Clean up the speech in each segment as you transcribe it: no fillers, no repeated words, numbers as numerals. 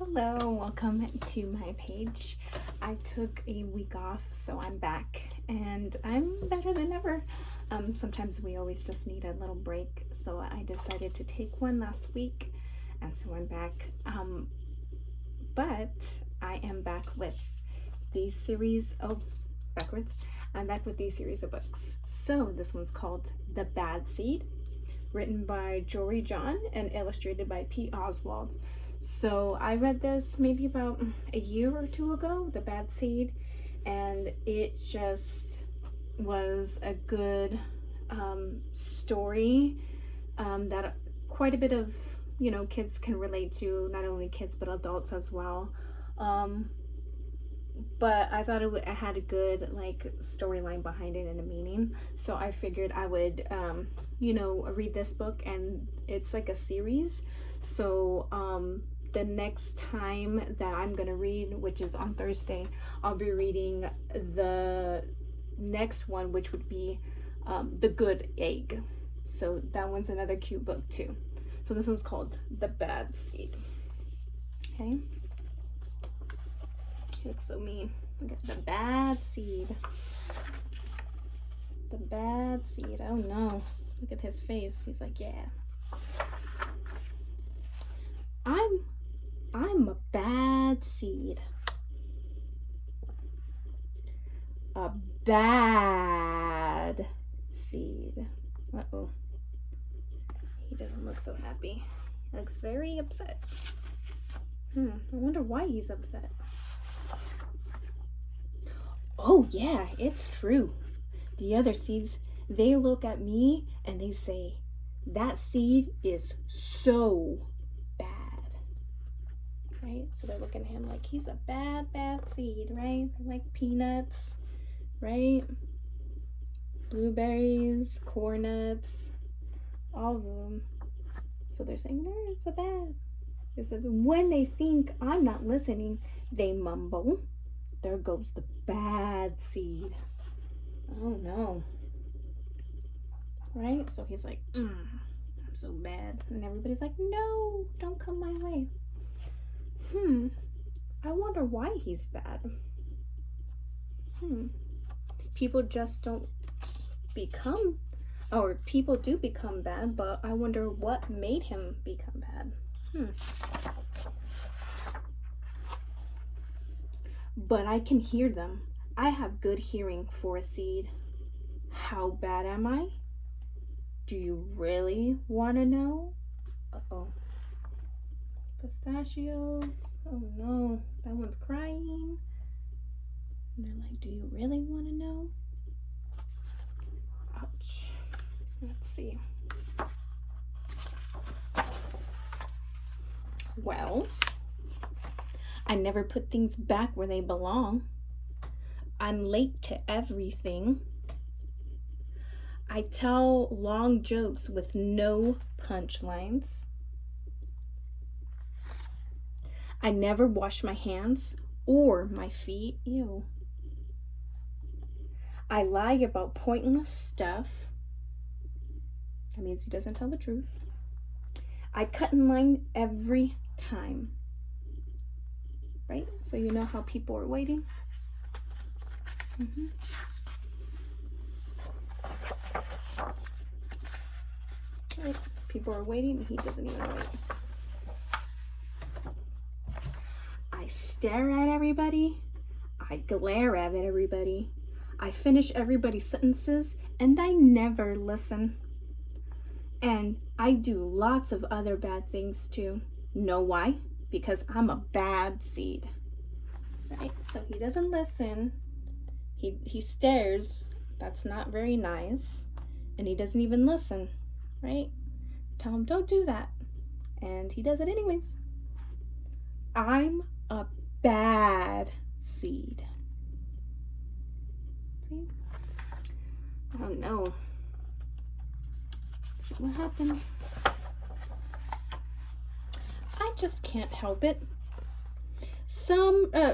Hello, welcome to my page. I took a week off, so I'm back and I'm better than ever. Sometimes we always just need a little break, so I decided to take one last week, and so I'm back. But I am back with these series of I'm back with these series of books. So this one's called The Bad Seed, written by Jory and illustrated by Oswald. So I read this maybe about a year or two ago, The Bad Seed, and it just was a good story that quite a bit of kids can relate to, not only kids but adults as well. But I thought it had a good storyline behind it and a meaning, so I figured I would read this book, and it's like a series. So the next time that I'm gonna read, which is on Thursday, I'll be reading the next one, which would be The Good Egg. So that one's another cute book too. So this one's called The Bad Seed. Okay. He looks so mean. Look at the bad seed. The bad seed. Oh no. Look at his face. He's like, yeah. I'm a bad seed. A bad seed. Uh-oh. He doesn't look so happy. He looks very upset. I wonder why he's upset. Oh yeah, it's true. The other seeds, they look at me and they say, that seed is so bad. Right? So they're looking at him like he's a bad seed, right? They're like peanuts, right? Blueberries, corn nuts, all of them. So they're saying, no, it's a bad. It says, when they think I'm not listening, they mumble, there goes the bad seed. Oh no. Right? So he's like, I'm so bad. And everybody's like, no, don't come my way. I wonder why he's bad. People just don't become, or people do become bad, but I wonder what made him become bad. But I can hear them. I have good hearing for a seed. How bad am I? Do you really want to know? Uh-oh. Pistachios. Oh no, that one's crying. And they're like, do you really want to know? Ouch. Let's see. Well, I never put things back where they belong. I'm late to everything. I tell long jokes with no punchlines. I never wash my hands or my feet. Ew. I lie about pointless stuff. That means he doesn't tell the truth. I cut in line every time. Right? So you know how people are waiting. Right. People are waiting and he doesn't even wait. I stare at everybody. I glare at everybody. I finish everybody's sentences and I never listen. And I do lots of other bad things too. Know why? Because I'm a bad seed. Right? So he doesn't listen. He stares. That's not very nice. And he doesn't even listen. Right? Tell him, don't do that. And he does it anyways. I'm a bad seed. See? I don't know. See what happens. I just can't help it.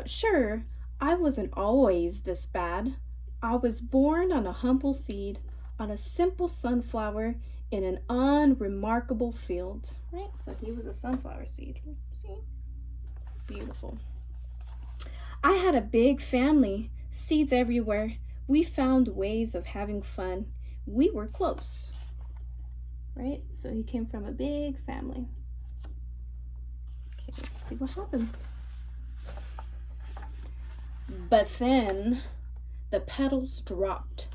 Sure, I wasn't always this bad. I was born on a humble seed, on a simple sunflower, in an unremarkable field. Right? So he was a sunflower seed. See? beautiful. I had a big family, seeds everywhere. We found ways of having fun. We were close. Right? So he came from a big family. Okay, let's see what happens. But then the petals dropped.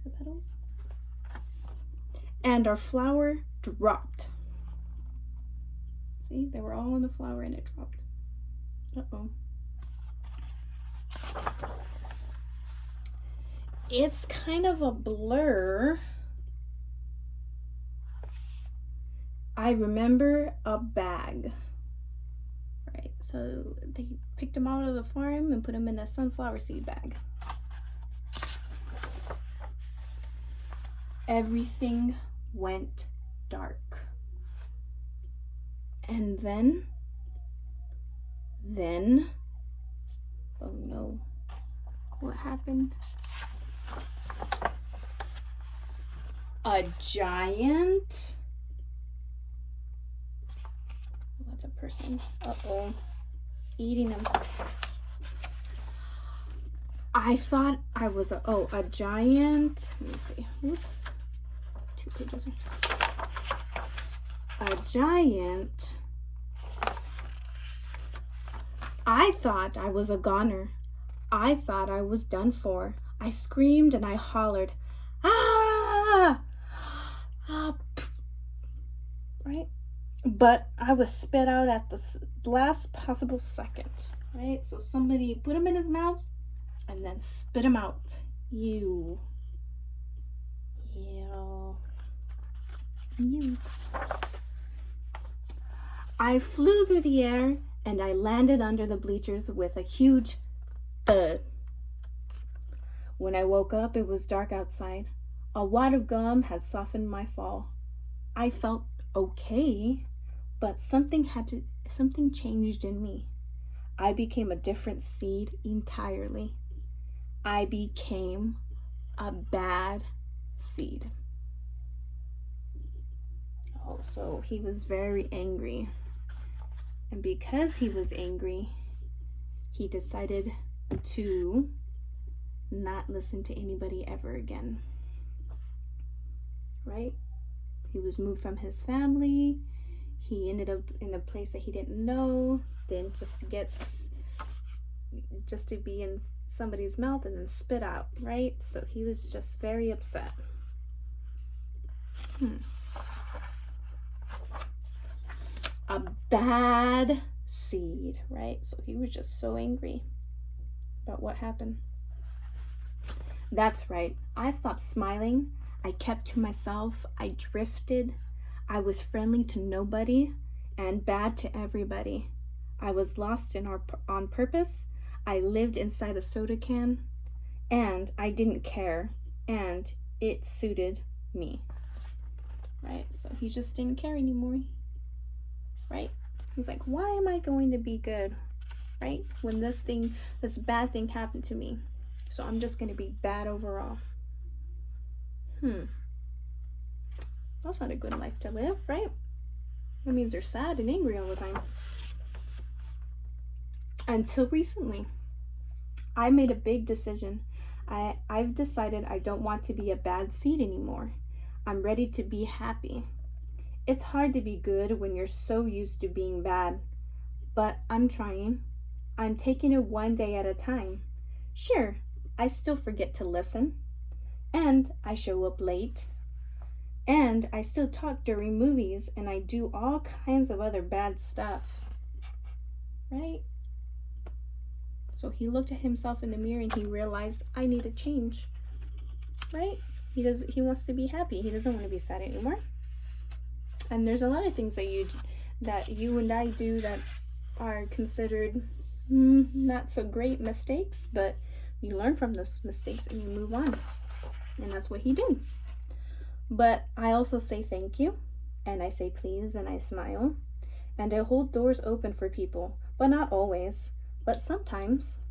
The petals? And our flower dropped. See, they were all in the flower and it dropped. Uh-oh. It's kind of a blur. I remember a bag. Right, so they picked them out of the farm and put them in a sunflower seed bag. Everything went dark. And then, oh no, what happened? A giant, that's a person, uh-oh, eating them. I thought I was a giant, let me see, oops, 2 pages. A giant. I thought I was a goner. I thought I was done for. I screamed and I hollered, ah! Right? But I was spit out at the last possible second, right? So somebody put him in his mouth and then spit him out. Ew. Ew. Ew. I flew through the air and I landed under the bleachers with a huge thud. When I woke up, it was dark outside. A wad of gum had softened my fall. I felt okay, but something changed in me. I became a different seed entirely. I became a bad seed. Oh, so he was very angry. And because he was angry, he decided to not listen to anybody ever again. Right? He was moved from his family. He ended up in a place that he didn't know. Then just to be in somebody's mouth and then spit out, right? So he was just very upset. A bad seed, right? So he was just so angry about what happened. That's right. I stopped smiling. I kept to myself. I drifted. I was friendly to nobody and bad to everybody. I was lost on purpose. I lived inside a soda can and I didn't care and it suited me. Right? So he just didn't care anymore. Right? He's like, why am I going to be good? Right? When this bad thing happened to me. So I'm just going to be bad overall. That's not a good life to live, right? That means you're sad and angry all the time. Until recently, I made a big decision. I've decided I don't want to be a bad seed anymore. I'm ready to be happy. It's hard to be good when you're so used to being bad, but I'm trying. I'm taking it one day at a time. Sure, I still forget to listen, and I show up late, and I still talk during movies, and I do all kinds of other bad stuff, right? So he looked at himself in the mirror and he realized, I need a change, right? He wants to be happy. He doesn't want to be sad anymore. And there's a lot of things that you and I do that are considered not so great mistakes, but you learn from those mistakes and you move on. And that's what he did. But I also say thank you, and I say please, and I smile, and I hold doors open for people, but not always, but sometimes,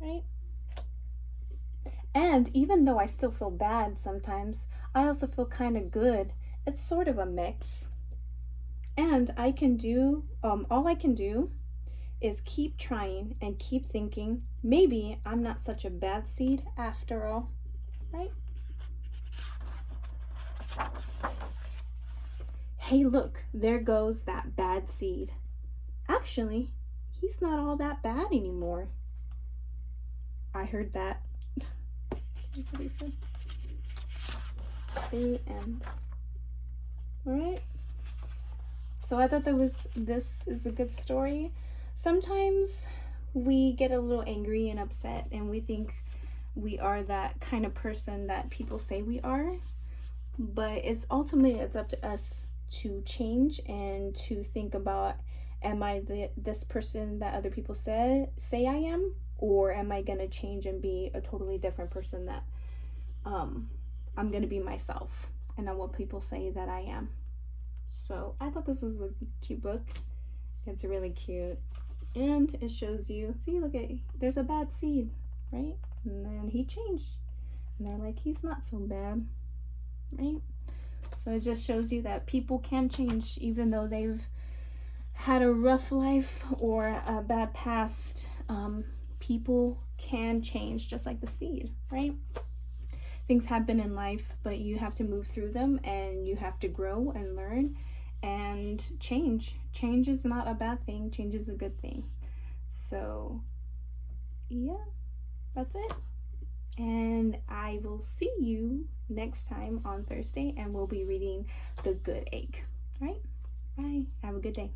right? And even though I still feel bad sometimes, I also feel kind of good. It's sort of a mix. And I can do, all I can do is keep trying and keep thinking, maybe I'm not such a bad seed after all, right? Hey, look, there goes that bad seed. Actually, he's not all that bad anymore. I heard that. That's what he said. The end. Alright. So I thought this is a good story. Sometimes we get a little angry and upset and we think we are that kind of person that people say we are. But it's ultimately up to us to change and to think about, am I this person that other people say I am, or am I gonna change and be a totally different person that I'm gonna be myself and not what people say that I am. So I thought this was a cute book. It's really cute, and it shows you, see, look at, there's a bad seed, right? And then he changed, and they're like, he's not so bad, right? So it just shows you that people can change even though they've had a rough life or a bad past. People can change just like the seed, right? Things happen in life, but you have to move through them and you have to grow and learn and change. Change is not a bad thing. Change is a good thing. So yeah, that's it. And I will see you next time on Thursday, and we'll be reading The Good Egg. All right? Bye. Have a good day.